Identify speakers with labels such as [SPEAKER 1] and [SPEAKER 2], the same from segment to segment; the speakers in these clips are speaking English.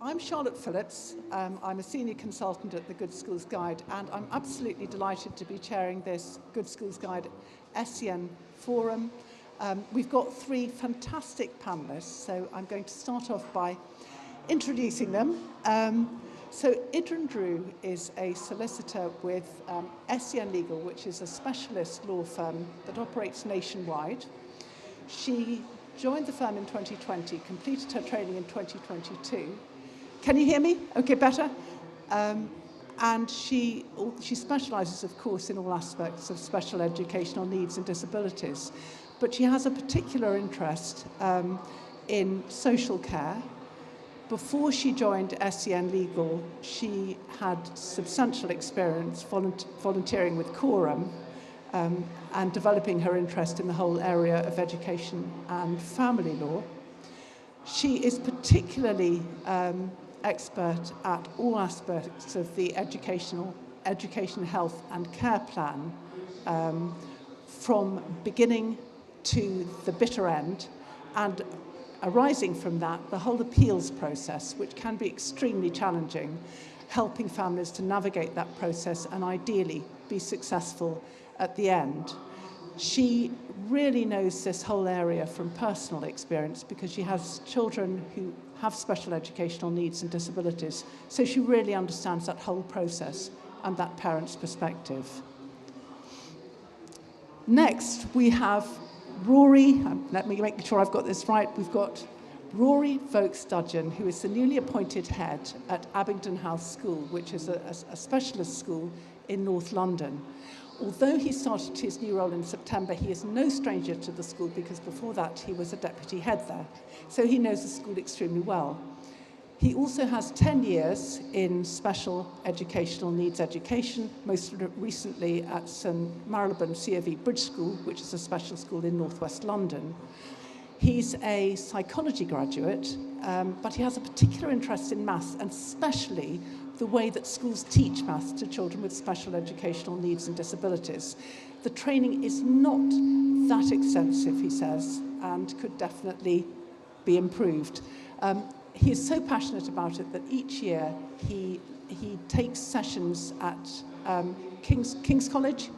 [SPEAKER 1] I'm Charlotte Phillips. I'm a senior consultant at the Good Schools Guide, and I'm absolutely delighted to be chairing this Good Schools Guide SEN forum. We've got three fantastic panelists, so I'm going to start off by introducing them. So Idhren is a solicitor with SEN Legal, which is a specialist law firm that operates nationwide. She joined the firm in 2020, completed her training in 2022. Can you hear me? Okay, better. And she specialises, of course, in all aspects of special educational needs and disabilities. But she has a particular interest in social care. Before she joined SEN Legal, she had substantial experience volunteering with Quorum and developing her interest in the whole area of education and family law. She is particularly expert at all aspects of the education, health and care plan, from beginning to the bitter end, and arising from that, the whole appeals process, which can be extremely challenging, helping families to navigate that process and ideally be successful at the end. She really knows this whole area from personal experience because she has children who have special educational needs and disabilities, so she really understands that whole process and that parent's perspective. Next, we have Rory, let me make sure I've got this right, we've got Rory Vokes-Dudgeon, who is the newly appointed head at Abingdon House School, which is a specialist school in North London. Although he started his new role in September, he is no stranger to the school because before that he was a deputy head there. So he knows the school extremely well. He also has 10 years in special educational needs education, most recently at St Marylebone COV Bridge School, which is a special school in northwest London. He's a psychology graduate, but he has a particular interest in maths, and especially the way that schools teach maths to children with special educational needs and disabilities. The training is not that extensive, he says, and could definitely be improved. He is so passionate about it that each year he takes sessions at King's College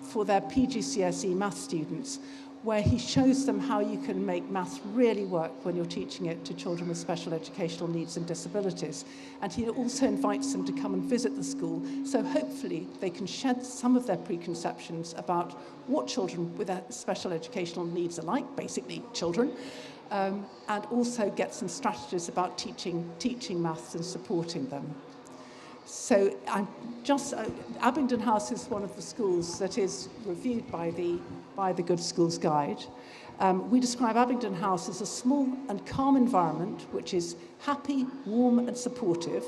[SPEAKER 1] for their PGCSE math students, where he shows them how you can make maths really work when you're teaching it to children with special educational needs and disabilities. And he also invites them to come and visit the school, so hopefully they can shed some of their preconceptions about what children with special educational needs are like, basically children, and also get some strategies about teaching maths and supporting them. So Abingdon House is one of the schools that is reviewed by the Good Schools Guide. We describe Abingdon House as a small and calm environment which is happy, warm and supportive,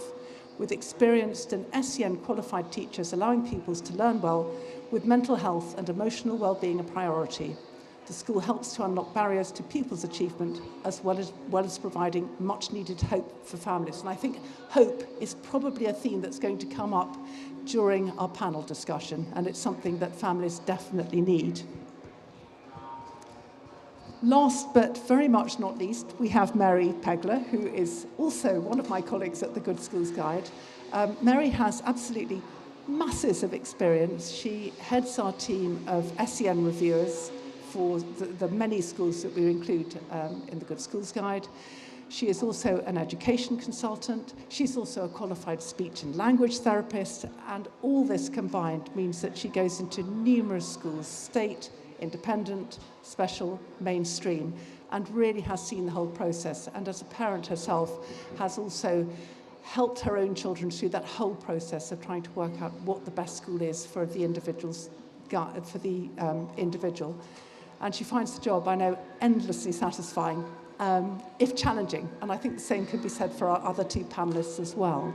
[SPEAKER 1] with experienced and SEN qualified teachers allowing pupils to learn well, with mental health and emotional well-being a priority. The school helps to unlock barriers to pupils' achievement as well as providing much-needed hope for families. And I think hope is probably a theme that's going to come up during our panel discussion, and it's something that families definitely need. Last but very much not least, we have Mary Pegler, who is also one of my colleagues at the Good Schools Guide. Mary has absolutely masses of experience. She heads our team of SEN reviewers for the many schools that we include in the Good Schools Guide. She is also an education consultant. She's also a qualified speech and language therapist, and all this combined means that she goes into numerous schools, state, independent, special, mainstream, and really has seen the whole process, and as a parent herself has also helped her own children through that whole process of trying to work out what the best school is for the individual. And she finds the job, I know, endlessly satisfying, if challenging. And I think the same could be said for our other two panelists as well.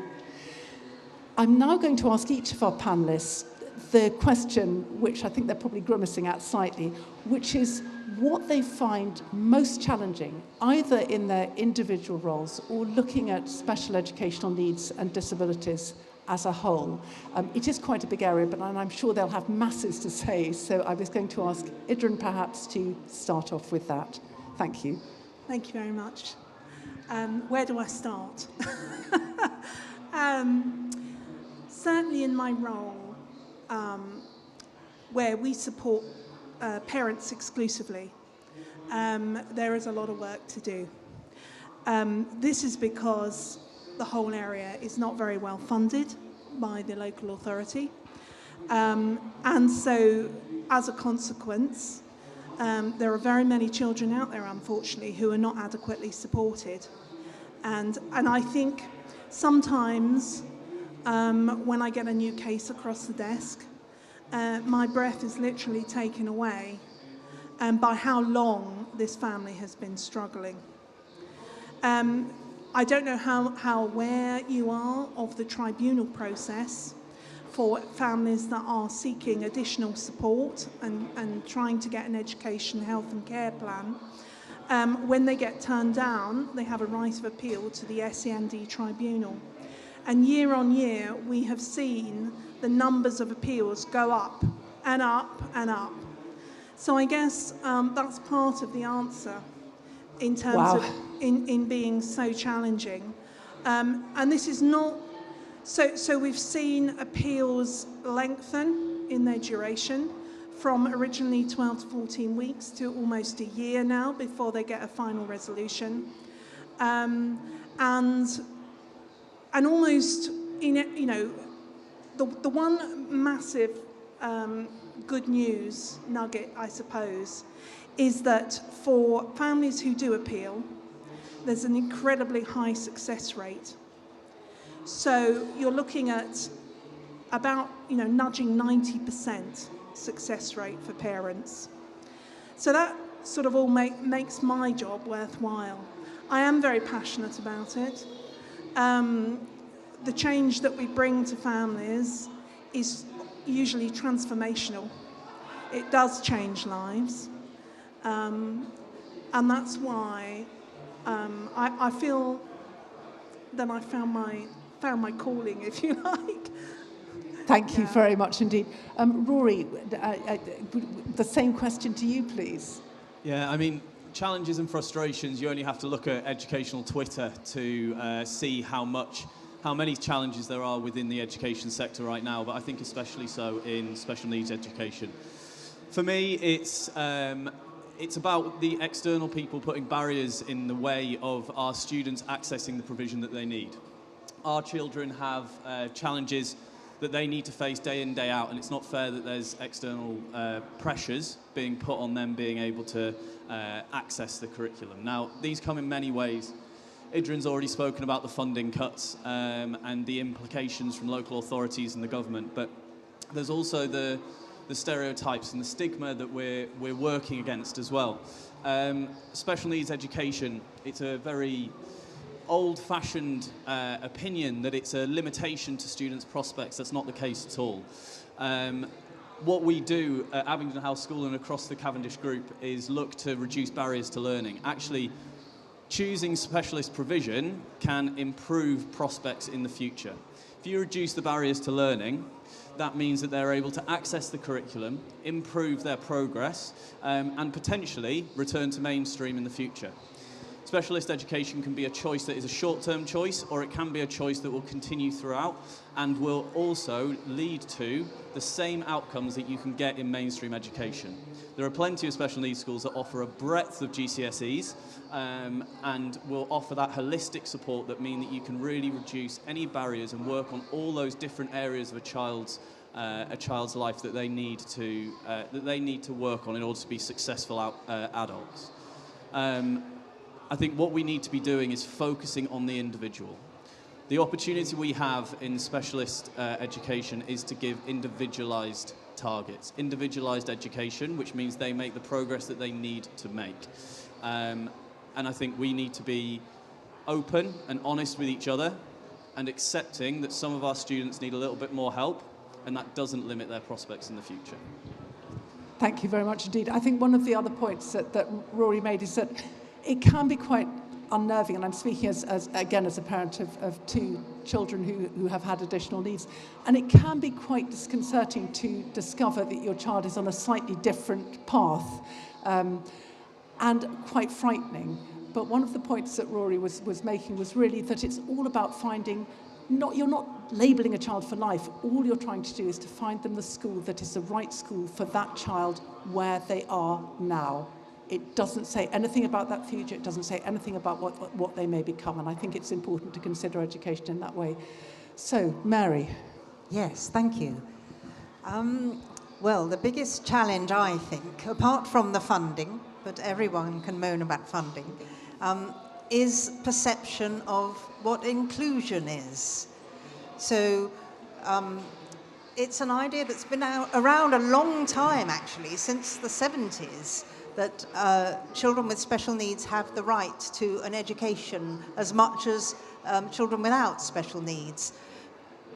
[SPEAKER 1] I'm now going to ask each of our panelists the question, which I think they're probably grimacing at slightly, which is what they find most challenging, either in their individual roles or looking at special educational needs and disabilities as a whole. It is quite a big area, but I'm sure they'll have masses to say, so I was going to ask Idren perhaps to start off with that. Thank you.
[SPEAKER 2] Thank you very much. Where do I start? Certainly in my role, where we support parents exclusively, there is a lot of work to do. This is because the whole area is not very well funded by the local authority. And so, as a consequence, there are very many children out there, unfortunately, who are not adequately supported. And I think sometimes when I get a new case across the desk, my breath is literally taken away by how long this family has been struggling. I don't know how aware you are of the tribunal process for families that are seeking additional support and trying to get an education, health and care plan. When they get turned down, they have a right of appeal to the SEND tribunal. And year on year, we have seen the numbers of appeals go up and up and up. So I guess that's part of the answer in terms of in being so challenging. And this is not... So we've seen appeals lengthen in their duration from originally 12 to 14 weeks to almost a year now before they get a final resolution. And almost, the one massive good news nugget, I suppose, is that for families who do appeal, there's an incredibly high success rate. So you're looking at about, nudging 90% success rate for parents. So that sort of all makes my job worthwhile. I am very passionate about it. The change that we bring to families is usually transformational. It does change lives. And that's why I feel that I found my calling, if you like.
[SPEAKER 1] Thank you very much indeed. Rory, the same question to you, please.
[SPEAKER 3] Yeah, I mean, challenges and frustrations, you only have to look at educational Twitter to see how many challenges there are within the education sector right now, but I think especially so in special needs education. For me, it's about the external people putting barriers in the way of our students accessing the provision that they need. Our children have challenges that they need to face day in, day out, and it's not fair that there's external pressures being put on them being able to access the curriculum. Now, these come in many ways. Idren's already spoken about the funding cuts and the implications from local authorities and the government, but there's also the stereotypes and the stigma that we're working against as well. Special needs education, it's a very old-fashioned opinion that it's a limitation to students' prospects. That's not the case at all. What we do at Abingdon House School and across the Cavendish Group is look to reduce barriers to learning. Actually, choosing specialist provision can improve prospects in the future. If you reduce the barriers to learning, that means that they're able to access the curriculum, improve their progress, and potentially return to mainstream in the future. Specialist education can be a choice that is a short-term choice, or it can be a choice that will continue throughout and will also lead to the same outcomes that you can get in mainstream education. There are plenty of special needs schools that offer a breadth of GCSEs and will offer that holistic support that mean that you can really reduce any barriers and work on all those different areas of a child's life that they need to work on in order to be successful adults. I think what we need to be doing is focusing on the individual. The opportunity we have in specialist education is to give individualised targets, individualised education, which means they make the progress that they need to make. And I think we need to be open and honest with each other and accepting that some of our students need a little bit more help, and that doesn't limit their prospects in the future.
[SPEAKER 1] Thank you very much indeed. I think one of the other points that Rory made is that it can be quite unnerving, and I'm speaking as a parent of two children who have had additional needs, and it can be quite disconcerting to discover that your child is on a slightly different path, and quite frightening. but one of the points that Rory was making was really that it's all about finding, you're not labelling a child for life. All you're trying to do is to find them the school that is the right school for that child where they are now. It doesn't say anything about that future. It doesn't say anything about what they may become. And I think it's important to consider education in that way. So, Mary.
[SPEAKER 4] Yes, thank you. Well, the biggest challenge, I think, apart from the funding, but everyone can moan about funding, is perception of what inclusion is. So it's an idea that's been around a long time, actually, since the 70s, that children with special needs have the right to an education as much as children without special needs.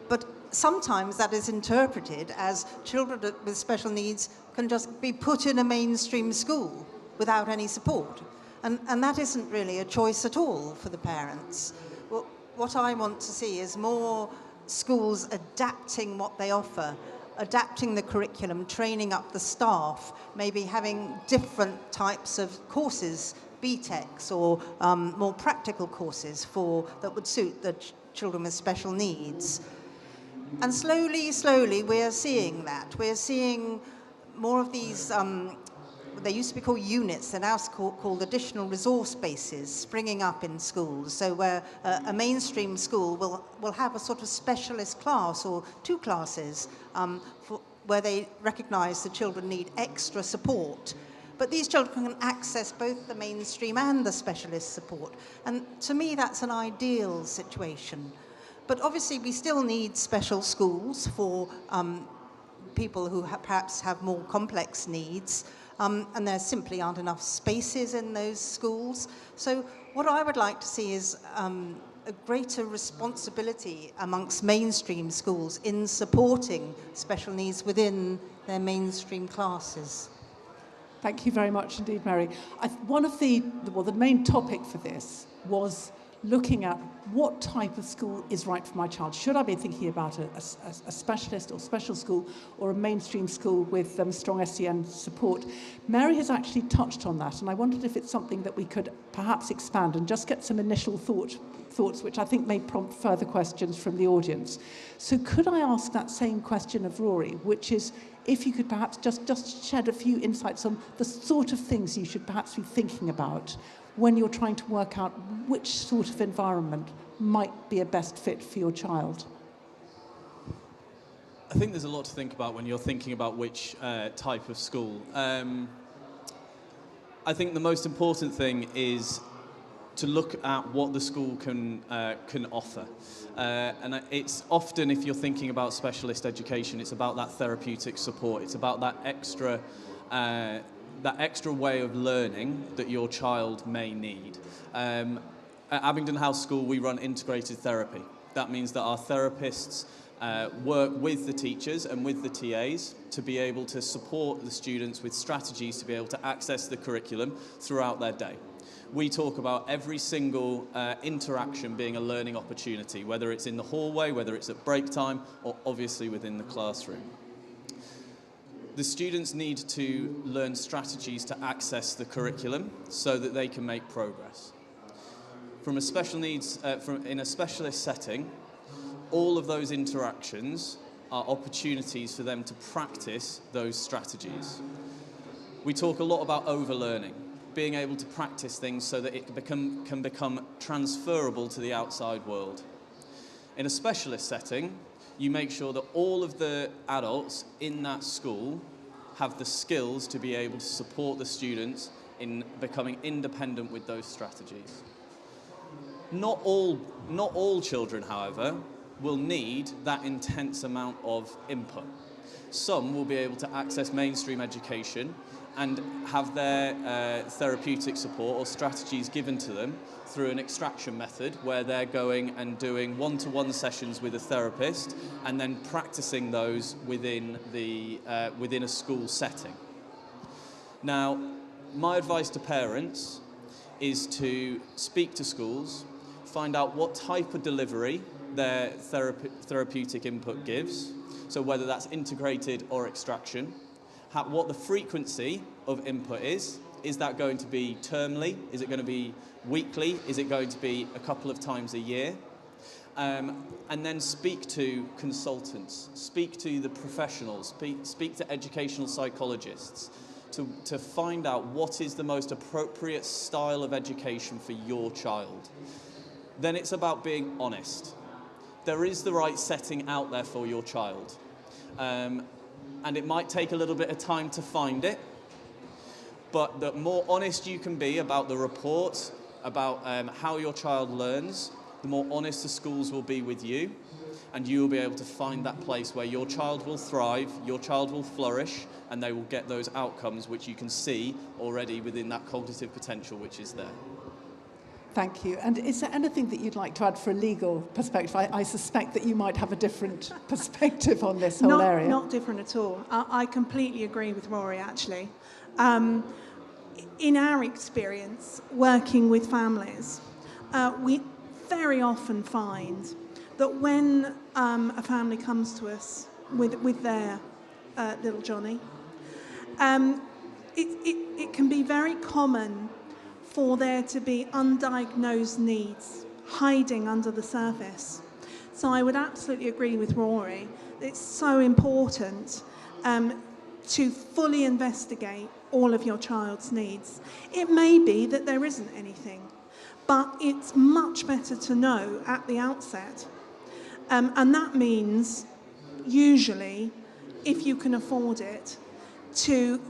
[SPEAKER 4] But sometimes that is interpreted as children with special needs can just be put in a mainstream school without any support. And that isn't really a choice at all for the parents. Well, what I want to see is more schools adapting what they offer, adapting the curriculum, training up the staff, maybe having different types of courses, BTECs or more practical courses that would suit the children with special needs. And slowly, we're seeing that. We're seeing more of these, they used to be called units, they're now called additional resource bases, springing up in schools. So where a mainstream school will have a sort of specialist class or two classes where they recognise the children need extra support. But these children can access both the mainstream and the specialist support. And to me, that's an ideal situation. But obviously, we still need special schools for people who perhaps have more complex needs, and there simply aren't enough spaces in those schools. So what I would like to see is a greater responsibility amongst mainstream schools in supporting special needs within their mainstream classes.
[SPEAKER 1] Thank you very much indeed, Mary. One of the main topic for this was looking at what type of school is right for my child. Should I be thinking about a specialist or special school or a mainstream school with strong SEN support? Mary has actually touched on that, and I wondered if it's something that we could perhaps expand and just get some initial thoughts, which I think may prompt further questions from the audience. So could I ask that same question of Rory, which is if you could perhaps just shed a few insights on the sort of things you should perhaps be thinking about when you're trying to work out which sort of environment might be a best fit for your child?
[SPEAKER 3] I think there's a lot to think about when you're thinking about which type of school. I think the most important thing is to look at what the school can offer. And it's often, if you're thinking about specialist education, it's about that therapeutic support. It's about that extra way of learning that your child may need. At Abingdon House School, we run integrated therapy. That means that our therapists work with the teachers and with the TAs to be able to support the students with strategies to be able to access the curriculum throughout their day. We talk about every single interaction being a learning opportunity, whether it's in the hallway, whether it's at break time, or obviously within the classroom. The students need to learn strategies to access the curriculum so that they can make progress. From a special needs, in a specialist setting, all of those interactions are opportunities for them to practice those strategies. We talk a lot about overlearning, being able to practice things so that it can become transferable to the outside world. In a specialist setting, you make sure that all of the adults in that school have the skills to be able to support the students in becoming independent with those strategies. Not all children, however, will need that intense amount of input. Some will be able to access mainstream education and have their therapeutic support or strategies given to them through an extraction method where they're going and doing one-to-one sessions with a therapist and then practicing those within a school setting. Now, my advice to parents is to speak to schools, find out what type of delivery their therapeutic input gives, so whether that's integrated or extraction, what the frequency of input is, Is that going to be termly? Is it going to be weekly? Is it going to be a couple of times a year? And then speak to consultants, speak to the professionals, speak to educational psychologists to find out what is the most appropriate style of education for your child. Then it's about being honest. There is the right setting out there for your child. And it might take a little bit of time to find it, but the more honest you can be about the reports, about how your child learns, the more honest the schools will be with you, and you will be able to find that place where your child will thrive, your child will flourish, and they will get those outcomes which you can see already within that cognitive potential which is there.
[SPEAKER 1] Thank you. And is there anything that you'd like to add for a legal perspective? I suspect that you might have a different perspective on this whole area.
[SPEAKER 2] Not different at all. I completely agree with Rory, actually. In our experience, working with families, we very often find that when a family comes to us with their little Johnny, it can be very common for there to be undiagnosed needs hiding under the surface. So I would absolutely agree with Rory. It's so important to fully investigate all of your child's needs. It may be that there isn't anything, but it's much better to know at the outset. And that means, usually, if you can afford it, to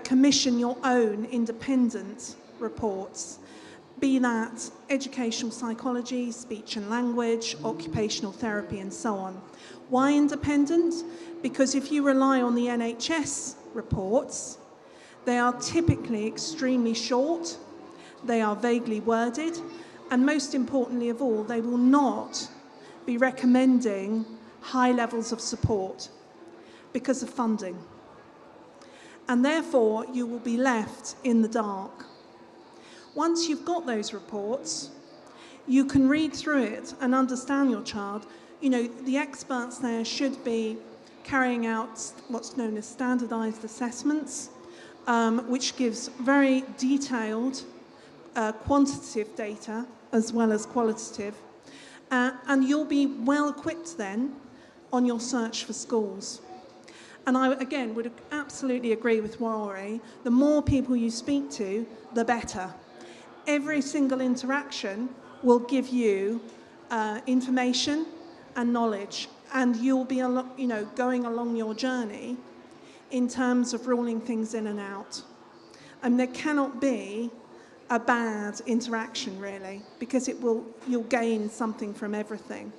[SPEAKER 2] commission your own independent reports, be that educational psychology, speech and language, occupational therapy, and so on. Why independent? Because if you rely on the NHS reports, they are typically extremely short, they are vaguely worded, and most importantly of all, they will not be recommending high levels of support because of funding. And therefore, you will be left in the dark. Once you've got those reports, you can read through it and understand your child. You know, the experts there should be carrying out what's known as standardized assessments, which gives very detailed quantitative data as well as qualitative. And you'll be well equipped then on your search for schools. And I, again, would absolutely agree with Rory. The more people you speak to, the better. Every single interaction will give you information and knowledge, and you'll be, going along your journey in terms of ruling things in and out. And there cannot be a bad interaction, really, because you'll gain something from everything.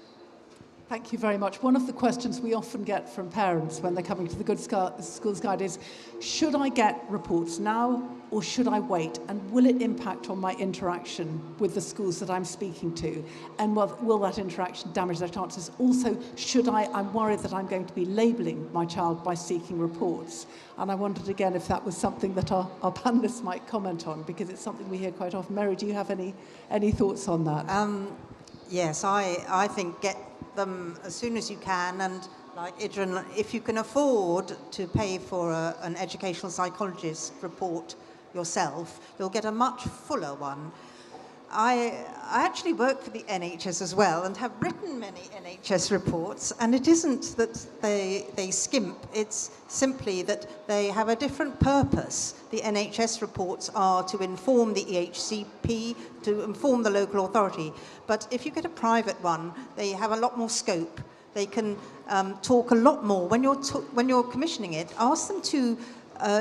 [SPEAKER 1] Thank you very much. One of the questions we often get from parents when they're coming to the Good Schools Guide is, should I get reports now or should I wait? And will it impact on my interaction with the schools that I'm speaking to? And will that interaction damage their chances? Also, I'm worried that I'm going to be labelling my child by seeking reports. And I wondered again if that was something that our panellists might comment on, because it's something we hear quite often. Mary, do you have any thoughts on that?
[SPEAKER 4] Yes, I think get them as soon as you can, and like Idhren, if you can afford to pay for an educational psychologist report yourself, you'll get a much fuller one. I actually work for the NHS as well and have written many NHS reports, and it isn't that they skimp, it's simply that they have a different purpose. The NHS reports are to inform the EHCP, to inform the local authority, but if you get a private one, they have a lot more scope. They can talk a lot more. When you're commissioning it, ask them to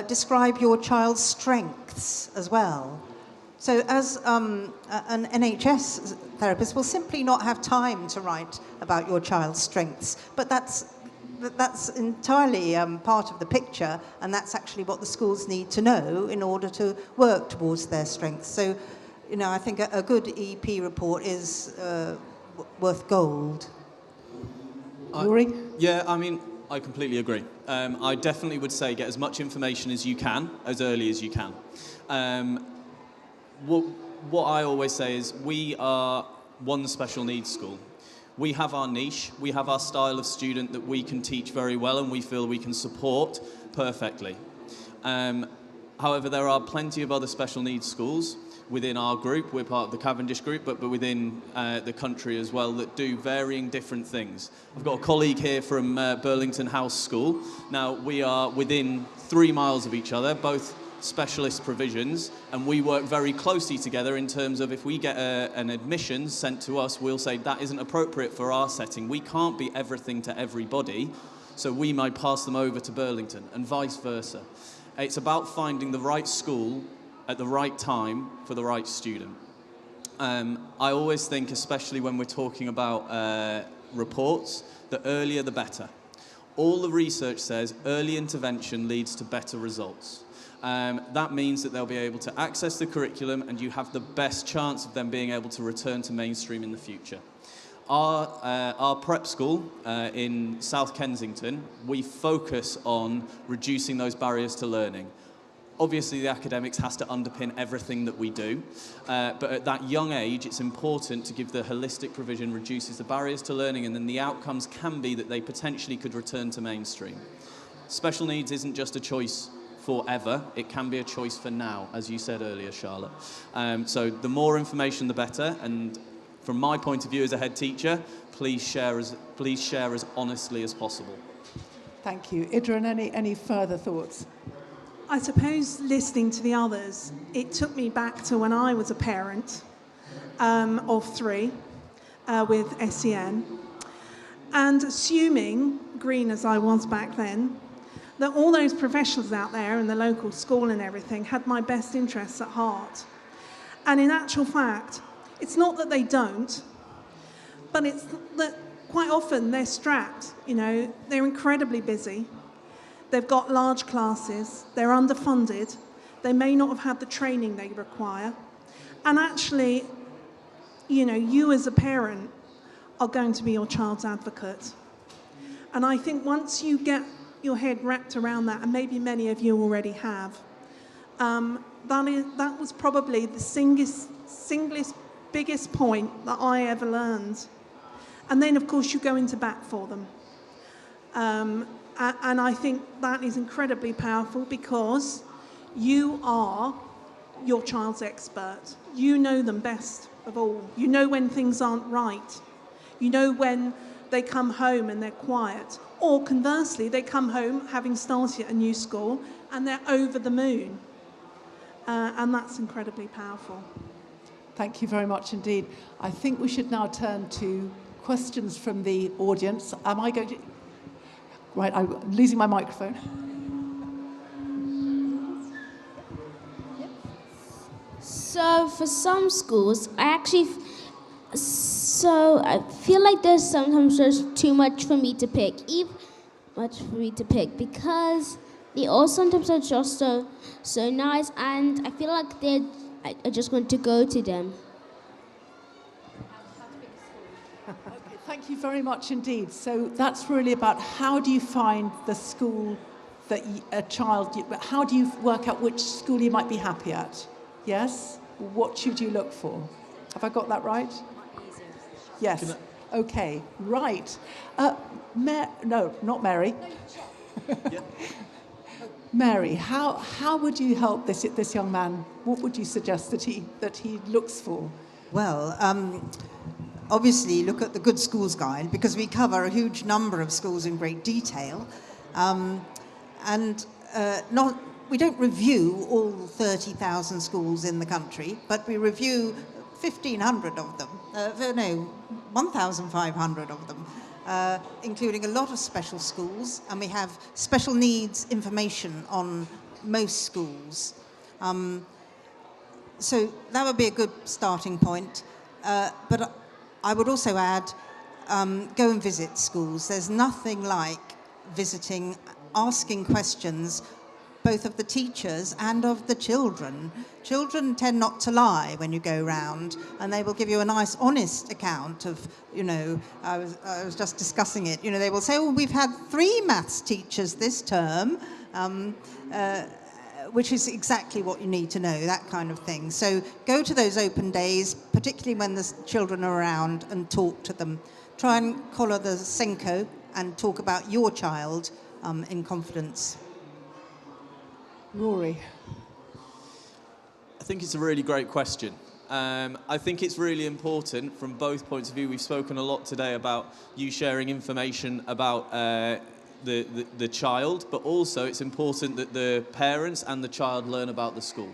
[SPEAKER 4] describe your child's strengths as well. So as an NHS therapist will simply not have time to write about your child's strengths, but that's entirely part of the picture, and that's actually what the schools need to know in order to work towards their strengths. So, I think a good EP report is worth gold.
[SPEAKER 1] Rory?
[SPEAKER 3] Yeah, I completely agree. I definitely would say get as much information as you can, as early as you can. What I always say is we are one special needs school. We have our niche, we have our style of student that we can teach very well and we feel we can support perfectly. However, there are plenty of other special needs schools within our group. We're part of the Cavendish group, but within the country as well, that do varying different things. I've got a colleague here from Burlington House School. Now, we are within 3 miles of each other, both specialist provisions, and we work very closely together in terms of if we get an admission sent to us, we'll say that isn't appropriate for our setting. We can't be everything to everybody, so we might pass them over to Burlington and vice versa. It's about finding the right school at the right time for the right student. I always think, especially when we're talking about reports, the earlier the better. All the research says early intervention leads to better results. That means that they'll be able to access the curriculum and you have the best chance of them being able to return to mainstream in the future. Our prep school in South Kensington, we focus on reducing those barriers to learning. Obviously, the academics has to underpin everything that we do, but at that young age, it's important to give the holistic provision, reduces the barriers to learning, and then the outcomes can be that they potentially could return to mainstream. Special needs isn't just a choice forever, it can be a choice for now, as you said earlier, Charlotte. So the more information, the better, and from my point of view as a head teacher, please share as honestly as possible.
[SPEAKER 1] Thank you. Idren, any further thoughts?
[SPEAKER 2] I suppose listening to the others, it took me back to when I was a parent of 3 with SEN, and assuming, green as I was back then, that all those professionals out there in the local school and everything had my best interests at heart. And in actual fact, it's not that they don't, but it's that quite often they're strapped, you know, they're incredibly busy. They've got large classes, they're underfunded, they may not have had the training they require. And actually, you know, you as a parent are going to be your child's advocate. And I think once you get your head wrapped around that, and maybe many of you already have, that was probably the singlest biggest point that I ever learned. And then, of course, you go into bat for them. And I think that is incredibly powerful because you are your child's expert. You know them best of all. You know when things aren't right. You know when they come home and they're quiet. Or conversely, they come home having started at a new school and they're over the moon. And that's incredibly powerful.
[SPEAKER 1] Thank you very much indeed. I think we should now turn to questions from the audience. Am I going to... Right, I'm losing my microphone.
[SPEAKER 5] So for some schools, I feel like there's too much for me to pick, because they all sometimes are just so nice, and I feel like I just want to go to them.
[SPEAKER 1] Okay, thank you very much indeed. So that's really about how do you find the school that how do you work out which school you might be happy at? Yes? What should you look for? Have I got that right? Yes. Okay, right. No, not Mary.
[SPEAKER 3] Yeah.
[SPEAKER 1] Mary, how would you help this young man? What would you suggest that he looks for?
[SPEAKER 4] Well, obviously look at the Good Schools Guide because we cover a huge number of schools in great detail. We don't review all 30,000 schools in the country, but we review 1,500 of them. 1,500 of them, including a lot of special schools, and we have special needs information on most schools. So that would be a good starting point. But I would also add, go and visit schools. There's nothing like visiting, asking questions, both of the teachers and of the children. Children tend not to lie when you go round, and they will give you a nice, honest account of, I was just discussing it. They will say, oh, we've had 3 maths teachers this term, which is exactly what you need to know, that kind of thing. So go to those open days, particularly when the children are around, and talk to them. Try and collar the Senko and talk about your child in confidence.
[SPEAKER 1] Rory.
[SPEAKER 3] think it's a really great question. I think it's really important from both points of view. We've spoken a lot today about you sharing information about the child, but also it's important that the parents and the child learn about the school.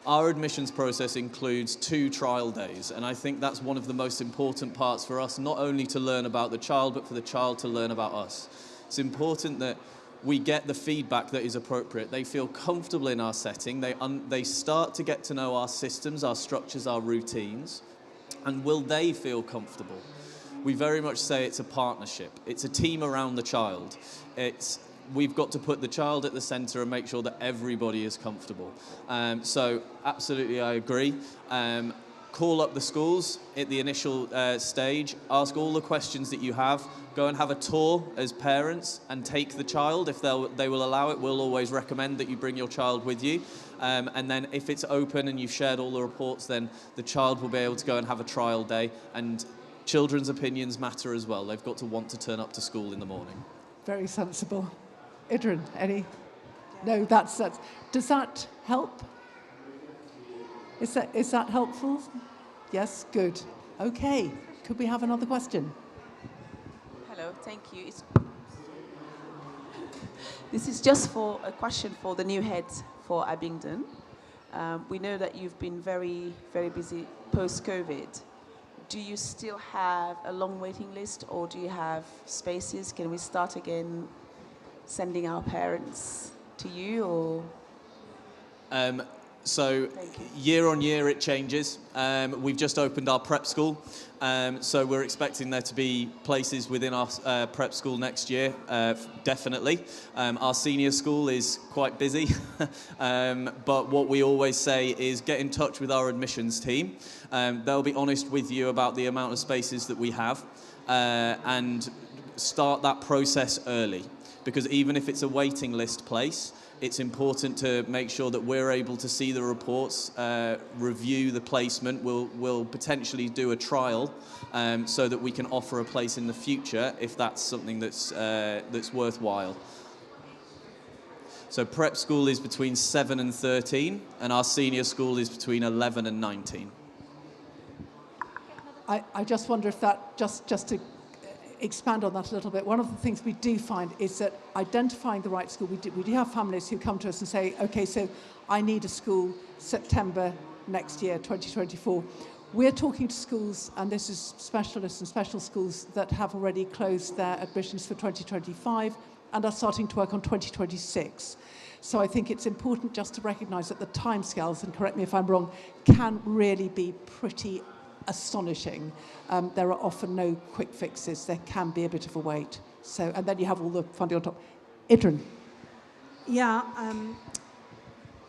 [SPEAKER 3] Our admissions process includes 2 trial days, and I think that's one of the most important parts for us, not only to learn about the child, but for the child to learn about us. It's important that we get the feedback that is appropriate. They feel comfortable in our setting. They start to get to know our systems, our structures, our routines. And will they feel comfortable? We very much say it's a partnership. It's a team around the child. We've got to put the child at the centre and make sure that everybody is comfortable. So absolutely, I agree. Call up the schools at the initial stage, ask all the questions that you have, go and have a tour as parents and take the child if they will allow it. We'll always recommend that you bring your child with you. And then if it's open and you've shared all the reports, then the child will be able to go and have a trial day. And children's opinions matter as well. They've got to want to turn up to school in the morning.
[SPEAKER 1] Very sensible. Idren, any? No, that's does that help? Is that helpful? Yes, good. Okay, could we have another question?
[SPEAKER 6] Hello, thank you. This is just for a question for the new head for Abingdon. We know that you've been very, very busy post-COVID. Do you still have a long waiting list, or do you have spaces? Can we start again sending our parents to you, or?
[SPEAKER 3] So year on year it changes. We've just opened our prep school, so we're expecting there to be places within our prep school next year, definitely. Our senior school is quite busy, but what we always say is get in touch with our admissions team. They'll be honest with you about the amount of spaces that we have, and start that process early, because even if it's a waiting list place, it's important to make sure that we're able to see the reports, review the placement. We'll potentially do a trial so that we can offer a place in the future if that's something that's worthwhile. So prep school is between 7 and 13, and our senior school is between 11 and 19.
[SPEAKER 1] I just wonder if that, just to expand on that a little bit, one of the things we do find is that identifying the right school, we do have families who come to us and say, okay, so I need a school September next year, 2024. We're talking to schools, and this is specialists and special schools that have already closed their admissions for 2025 and are starting to work on 2026. So I think it's important just to recognise that the timescales, and correct me if I'm wrong, can really be pretty astonishing. There are often no quick fixes. There can be a bit of a wait. So, and then you have all the funding on top. Idren.
[SPEAKER 2] Yeah,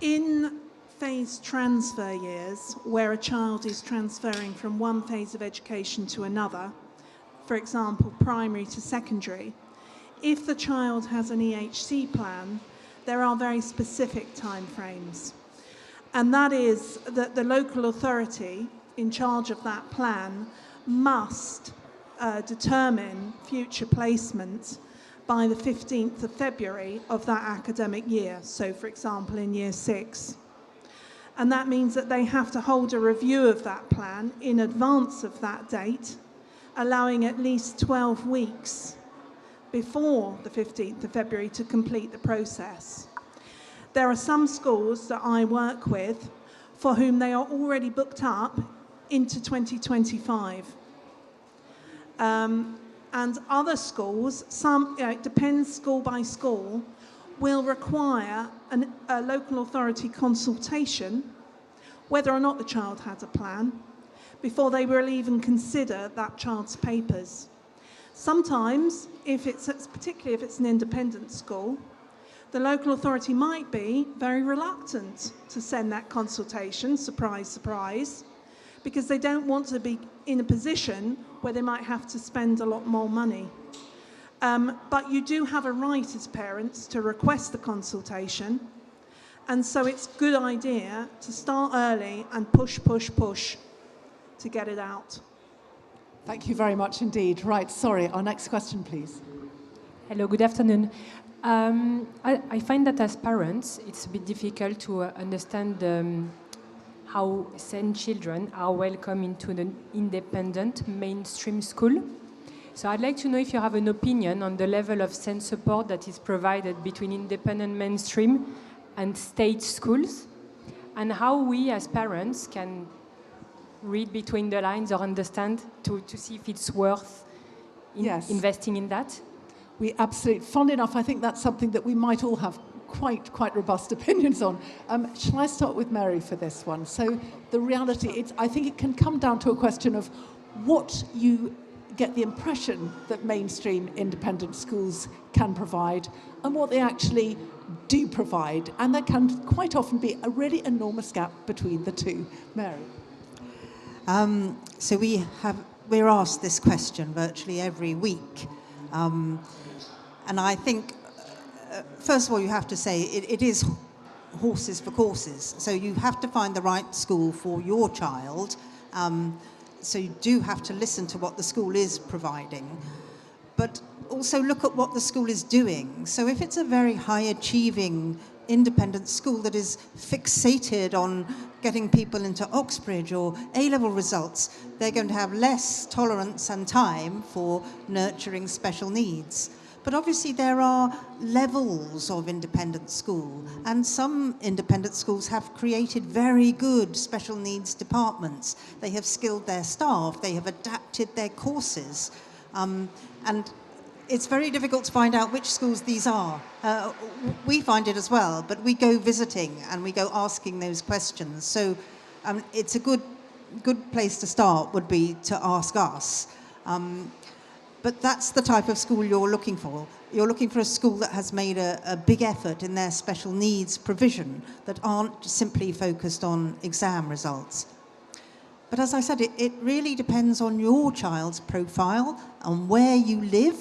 [SPEAKER 2] in phase transfer years, where a child is transferring from one phase of education to another, for example, primary to secondary, if the child has an EHC plan, there are very specific timeframes. And that is that the local authority in charge of that plan must determine future placement by the 15th of February of that academic year. So, for example, in year 6. And that means that they have to hold a review of that plan in advance of that date, allowing at least 12 weeks before the 15th of February to complete the process. There are some schools that I work with for whom they are already booked up into 2025. And other schools, it depends school by school, will require a local authority consultation, whether or not the child has a plan, before they will even consider that child's papers. Sometimes, particularly if it's an independent school, the local authority might be very reluctant to send that consultation, surprise, surprise, because they don't want to be in a position where they might have to spend a lot more money. But you do have a right as parents to request the consultation, and so it's a good idea to start early and push to get it out.
[SPEAKER 1] Thank you very much indeed. Right, sorry, our next question, please.
[SPEAKER 7] Hello, good afternoon. I find that as parents, it's a bit difficult to understand how SEN children are welcome into the independent mainstream school. So I'd like to know if you have an opinion on the level of SEN support that is provided between independent mainstream and state schools, and how we as parents can read between the lines or understand to see if it's worth investing in that.
[SPEAKER 1] We absolutely, fond enough, I think that's something that we might all have quite robust opinions on. Shall I start with Mary for this one? So the reality, I think it can come down to a question of what you get the impression that mainstream independent schools can provide and what they actually do provide. And there can quite often be a really enormous gap between the two. Mary?
[SPEAKER 4] So we're asked this question virtually every week. And I think, first of all, you have to say it is horses for courses. So you have to find the right school for your child. So you do have to listen to what the school is providing, but also look at what the school is doing. So if it's a very high-achieving independent school that is fixated on getting people into Oxbridge or A-level results, they're going to have less tolerance and time for nurturing special needs. But obviously there are levels of independent school, and some independent schools have created very good special needs departments. They have skilled their staff, they have adapted their courses, and it's very difficult to find out which schools these are. We find it as well, but we go visiting and we go asking those questions. So it's a good place to start would be to ask us. But that's the type of school you're looking for. You're looking for a school that has made a big effort in their special needs provision, that aren't simply focused on exam results. But as I said, it really depends on your child's profile, on where you live,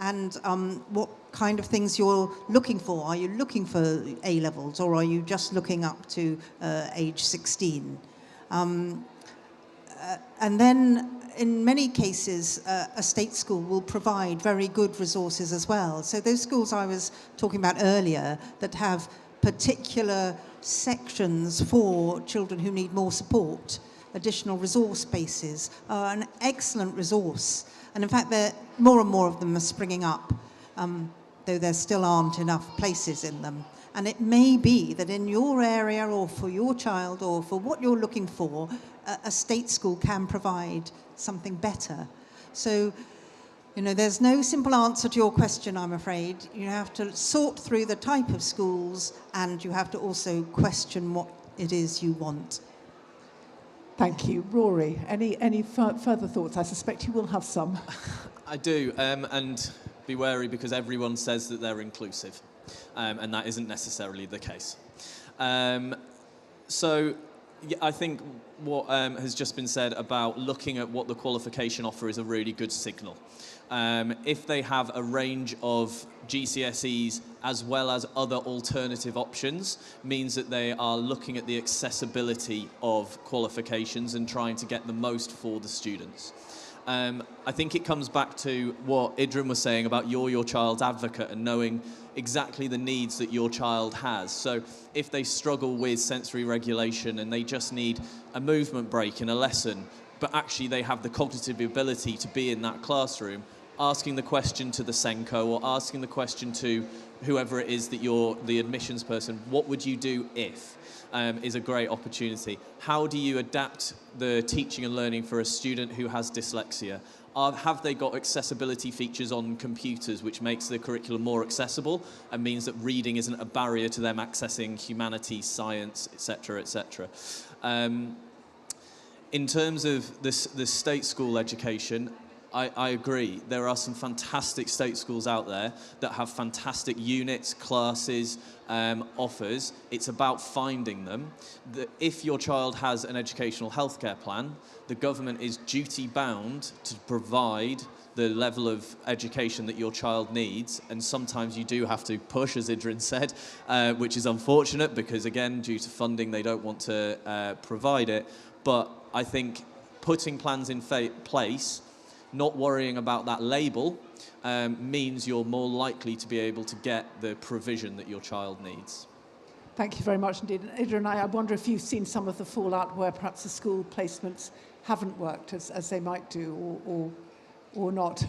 [SPEAKER 4] and what kind of things you're looking for. Are you looking for A-levels, or are you just looking up to age 16? And then in many cases, a state school will provide very good resources as well. So those schools I was talking about earlier that have particular sections for children who need more support, additional resource spaces, are an excellent resource. And in fact, more and more of them are springing up, though there still aren't enough places in them. And it may be that in your area or for your child or for what you're looking for, a state school can provide something better. So, there's no simple answer to your question, I'm afraid. You have to sort through the type of schools, and you have to also question what it is you want.
[SPEAKER 1] Thank you. Rory, any further thoughts? I suspect you will have some.
[SPEAKER 3] I do, and be wary because everyone says that they're inclusive, and that isn't necessarily the case. So I think what has just been said about looking at what the qualification offer is a really good signal. If they have a range of GCSEs as well as other alternative options, means that they are looking at the accessibility of qualifications and trying to get the most for the students. I think it comes back to what Idhren was saying about your child's advocate and knowing exactly the needs that your child has. So if they struggle with sensory regulation and they just need a movement break in a lesson, but actually they have the cognitive ability to be in that classroom, asking the question to the SENCO or asking the question to whoever it is that you're the admissions person, what would you do if, is a great opportunity. How do you adapt the teaching and learning for a student who has dyslexia? Have they got accessibility features on computers which makes the curriculum more accessible and means that reading isn't a barrier to them accessing humanities, science, etc., etc. In terms of the state school education, I agree. There are some fantastic state schools out there that have fantastic units, classes, offers. It's about finding them. If your child has an educational healthcare plan, the government is duty-bound to provide the level of education that your child needs, and sometimes you do have to push, as Idhren said, which is unfortunate because, again, due to funding, they don't want to provide it. But I think putting plans in place, not worrying about that label, means you're more likely to be able to get the provision that your child needs.
[SPEAKER 1] Thank you very much indeed. And Idren, I wonder if you've seen some of the fallout where perhaps the school placements haven't worked as they might do or not.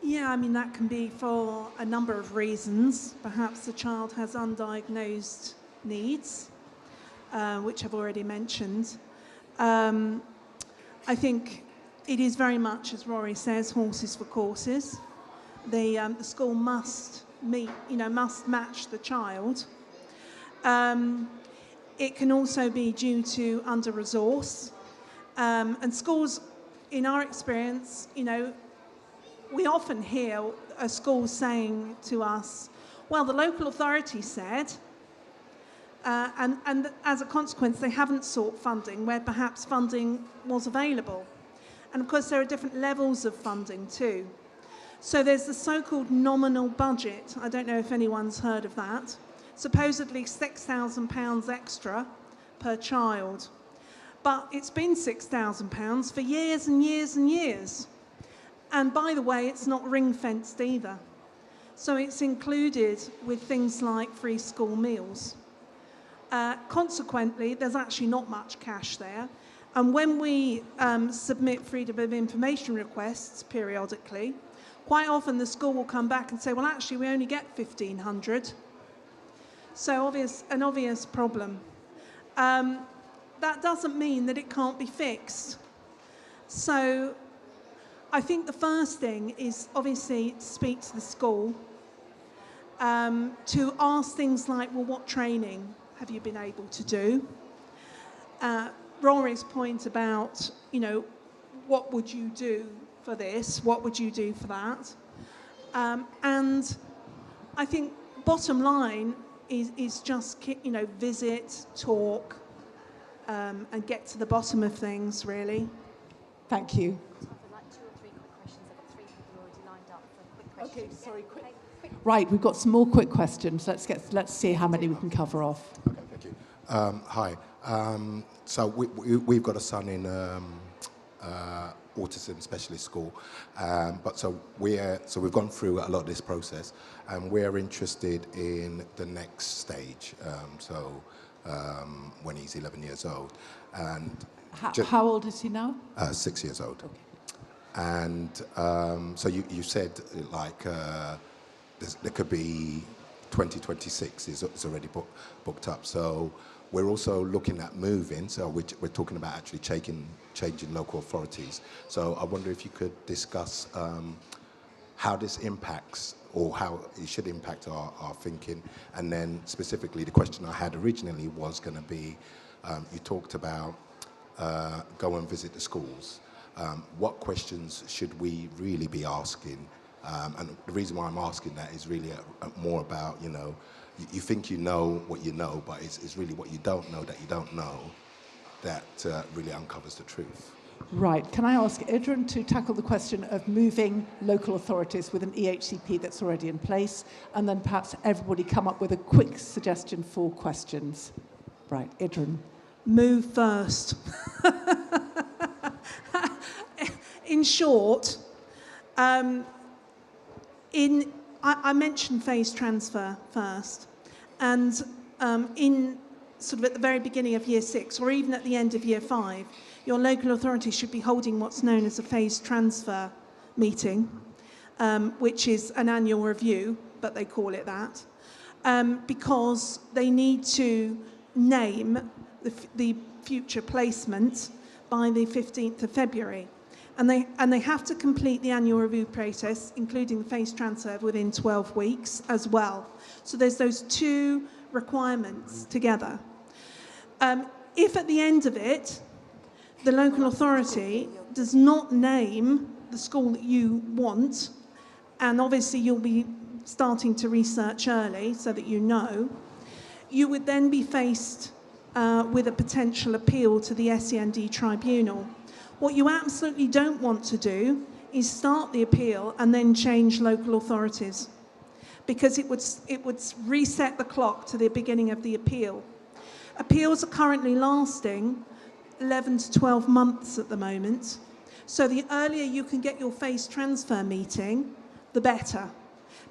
[SPEAKER 2] Yeah, I mean, that can be for a number of reasons. Perhaps the child has undiagnosed needs, which I've already mentioned. I think it is very much, as Rory says, horses for courses. The school must must match the child. It can also be due to under-resource. And schools, in our experience, we often hear a school saying to us, well, the local authority said, and as a consequence, they haven't sought funding where perhaps funding was available. And of course, there are different levels of funding too. So there's the so-called nominal budget. I don't know if anyone's heard of that. Supposedly £6,000 extra per child. But it's been £6,000 for years and years and years. And by the way, it's not ring-fenced either. So it's included with things like free school meals. Consequently, there's actually not much cash there. And when we submit freedom of information requests periodically, quite often the school will come back and say, well, actually, we only get 1,500. So an obvious problem. That doesn't mean that it can't be fixed. So I think the first thing is obviously to speak to the school, to ask things like, well, what training have you been able to do? Rory's point about, what would you do for this? What would you do for that? And I think bottom line is just, visit, talk, and get to the bottom of things, really.
[SPEAKER 1] Thank you.
[SPEAKER 8] Like 2 or 3 quick questions. I've got 3 people already lined up for quick questions.
[SPEAKER 1] Okay, sorry, quick. Right, we've got some more quick questions. Let's see how many we can cover off.
[SPEAKER 9] Okay, thank you. Hi. So we've got a son in autism specialist school, so we've gone through a lot of this process, and we're interested in the next stage. When he's 11 years old, and
[SPEAKER 1] how old is he now?
[SPEAKER 9] 6 years old.
[SPEAKER 1] Okay.
[SPEAKER 9] And so you said there could be 2026 is already booked up. So we're also looking at moving. So we're talking about actually changing local authorities. So I wonder if you could discuss how this impacts or how it should impact our thinking. And then specifically the question I had originally was going to be, you talked about go and visit the schools. What questions should we really be asking? And the reason why I'm asking that is really more about, you think you know what you know, but it's really what you don't know that you don't know that really uncovers the truth.
[SPEAKER 1] Right. Can I ask Idren to tackle the question of moving local authorities with an EHCP that's already in place, and then perhaps everybody come up with a quick suggestion for questions. Right, Idren.
[SPEAKER 2] Move first. In short, I mentioned phase transfer first, and in sort of at the very beginning of year 6 or even at the end of year 5, your local authority should be holding what's known as a phase transfer meeting, which is an annual review, but they call it that, because they need to name the future placement by the 15th of February. And they have to complete the annual review process, including the phase transfer, within 12 weeks as well. So there's those 2 requirements together. If at the end of it, the local authority does not name the school that you want, and obviously you'll be starting to research early so that you know, you would then be faced with a potential appeal to the SEND tribunal. What you absolutely don't want to do is start the appeal and then change local authorities, because it would reset the clock to the beginning of the appeal. Appeals are currently lasting 11 to 12 months at the moment. So the earlier you can get your phase transfer meeting, the better.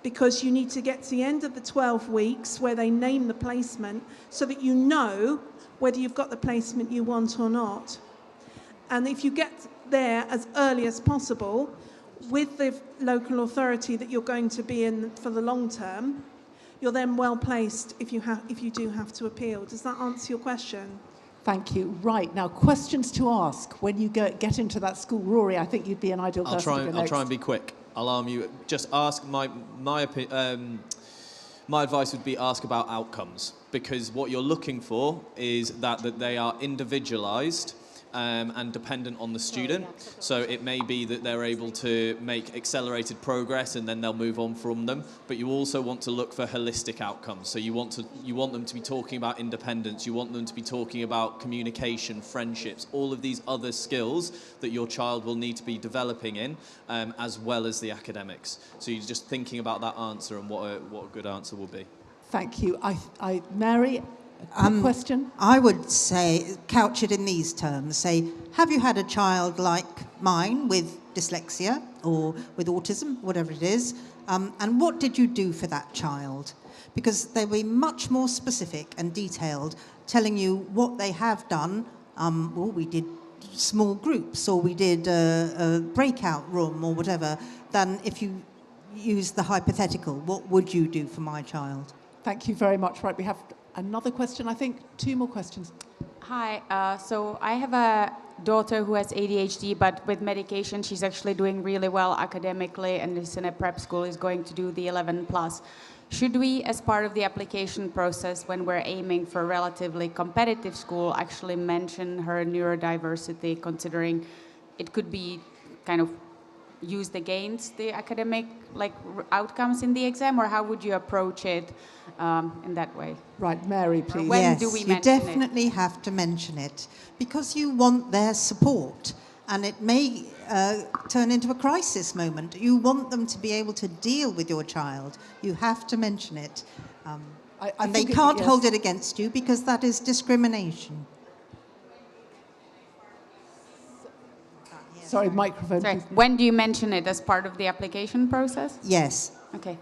[SPEAKER 2] because you need to get to the end of the 12 weeks where they name the placement so that you know whether you've got the placement you want or not. And if you get there as early as possible with the local authority that you're going to be in for the long term, you're then well placed if you do have to appeal. Does that answer your question?
[SPEAKER 1] Thank you. Right, now questions to ask when you get into that school. Rory, I think you'd be an ideal person to go next.
[SPEAKER 3] I'll try and be quick. I'll arm you. Just ask my advice would be ask about outcomes, because what you're looking for is that they are individualised and dependent on the student. So it may be that they're able to make accelerated progress and then they'll move on from them. But you also want to look for holistic outcomes. So you want them to be talking about independence. You want them to be talking about communication, friendships, all of these other skills that your child will need to be developing in, as well as the academics. So you're just thinking about that answer and what a good answer will be.
[SPEAKER 1] Thank you. Mary, question?
[SPEAKER 4] I would say, couch it in these terms. Say, have you had a child like mine with dyslexia or with autism, whatever it is, and what did you do for that child? Because they'll be much more specific and detailed, telling you what they have done. We did small groups, or we did a breakout room, or whatever, than if you use the hypothetical. What would you do for my child?
[SPEAKER 1] Thank you very much. Right, we have another question, I think. 2 more questions.
[SPEAKER 10] Hi, so I have a daughter who has ADHD, but with medication she's actually doing really well academically and is in a prep school, is going to do the 11+. Should we, as part of the application process, when we're aiming for a relatively competitive school, actually mention her neurodiversity, considering it could be kind of used against the academic outcomes in the exam, or how would you approach it in that way?
[SPEAKER 1] Right, Mary, please.
[SPEAKER 4] Yes,
[SPEAKER 10] do we
[SPEAKER 4] you
[SPEAKER 10] mention
[SPEAKER 4] definitely have to mention it, because you want their support, and it may turn into a crisis moment. You want them to be able to deal with your child. You have to mention it. And they can't hold it against you, because that is discrimination.
[SPEAKER 1] Sorry, microphone.
[SPEAKER 10] Sorry. When do you mention it, as part of the application process?
[SPEAKER 4] Yes.
[SPEAKER 10] Okay.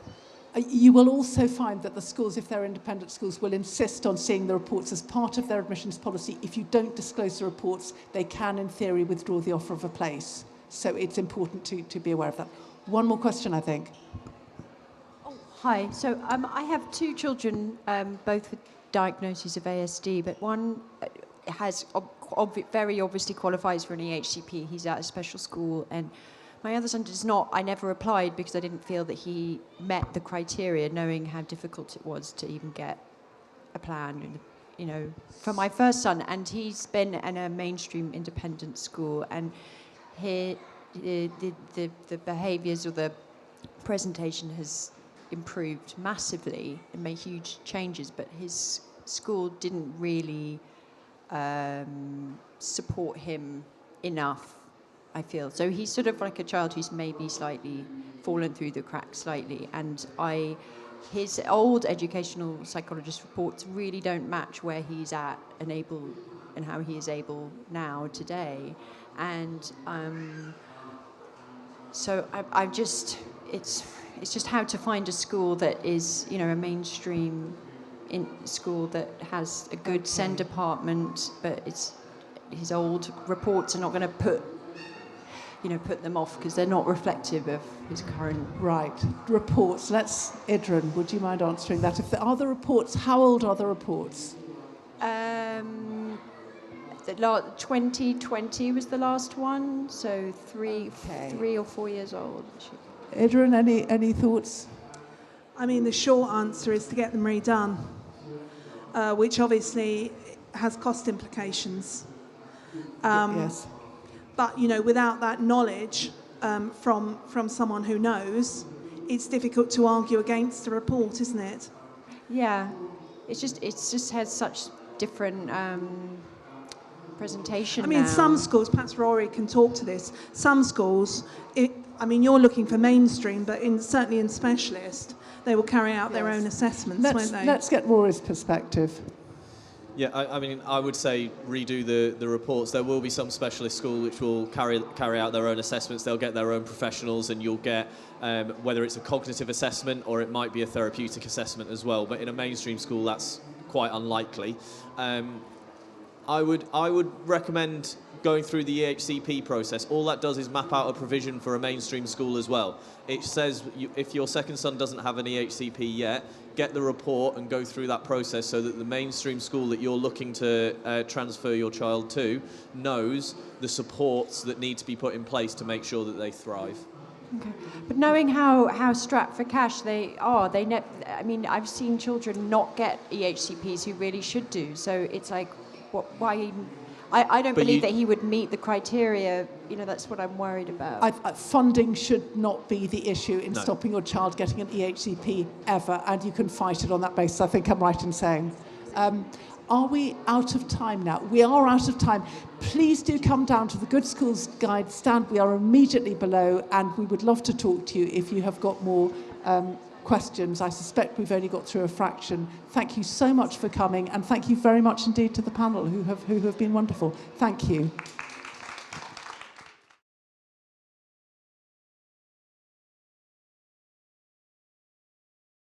[SPEAKER 1] You will also find that the schools, if they're independent schools, will insist on seeing the reports as part of their admissions policy. If you don't disclose the reports, they can, in theory, withdraw the offer of a place. So it's important to be aware of that. One more question, I think.
[SPEAKER 11] Oh, hi. So I have 2 children, both with diagnoses of ASD, but one has very obviously qualifies for an EHCP. He's at a special school, and my other son does not. I never applied because I didn't feel that he met the criteria, knowing how difficult it was to even get a plan, for my first son. And he's been in a mainstream independent school, and the behaviours or the presentation has improved massively and made huge changes, but his school didn't really support him enough, I feel. So he's sort of like a child who's maybe slightly fallen through the cracks slightly, and his old educational psychologist reports really don't match where he's at and how he is able now today. And so it's just how to find a school that is, a mainstream school that has a good SEN department, but his old reports are not going to put them off, because they're not reflective of his current.
[SPEAKER 1] Right, reports. Idren, would you mind answering that? If there are the reports, how old are the reports?
[SPEAKER 11] 2020 was the last one, so 3 or 4 years old.
[SPEAKER 1] Idren, any thoughts?
[SPEAKER 2] I mean, the short answer is to get them redone, which obviously has cost implications.
[SPEAKER 1] Yes.
[SPEAKER 2] But, without that knowledge from someone who knows, it's difficult to argue against the report, isn't it?
[SPEAKER 11] Yeah. It just has such different presentation.
[SPEAKER 2] I mean, some schools, perhaps Rory can talk to this, some schools, you're looking for mainstream, but certainly in specialist, they will carry out their own assessments, won't they?
[SPEAKER 1] Let's get Rory's perspective.
[SPEAKER 3] Yeah, I mean, I would say redo the reports. There will be some specialist school which will carry out their own assessments. They'll get their own professionals, and you'll get whether it's a cognitive assessment or it might be a therapeutic assessment as well. But in a mainstream school, that's quite unlikely. I would recommend going through the EHCP process. All that does is map out a provision for a mainstream school as well. It says if your second son doesn't have an EHCP yet, get the report and go through that process so that the mainstream school that you're looking to transfer your child to knows the supports that need to be put in place to make sure that they thrive.
[SPEAKER 11] Okay. But knowing how strapped for cash they are, I mean, I've seen children not get EHCPs who really should do. So it's like, why even? I don't believe that he would meet the criteria. You know, that's what I'm worried about.
[SPEAKER 1] Funding should not be the issue in stopping your child getting an EHCP ever, and you can fight it on that basis. I think I'm right in saying. Are we out of time now? We are out of time. Please do come down to the Good Schools Guide stand. We are immediately below, and we would love to talk to you if you have got more questions. I suspect we've only got through a fraction. Thank you so much for coming, and thank you very much indeed to the panel who have been wonderful. Thank you.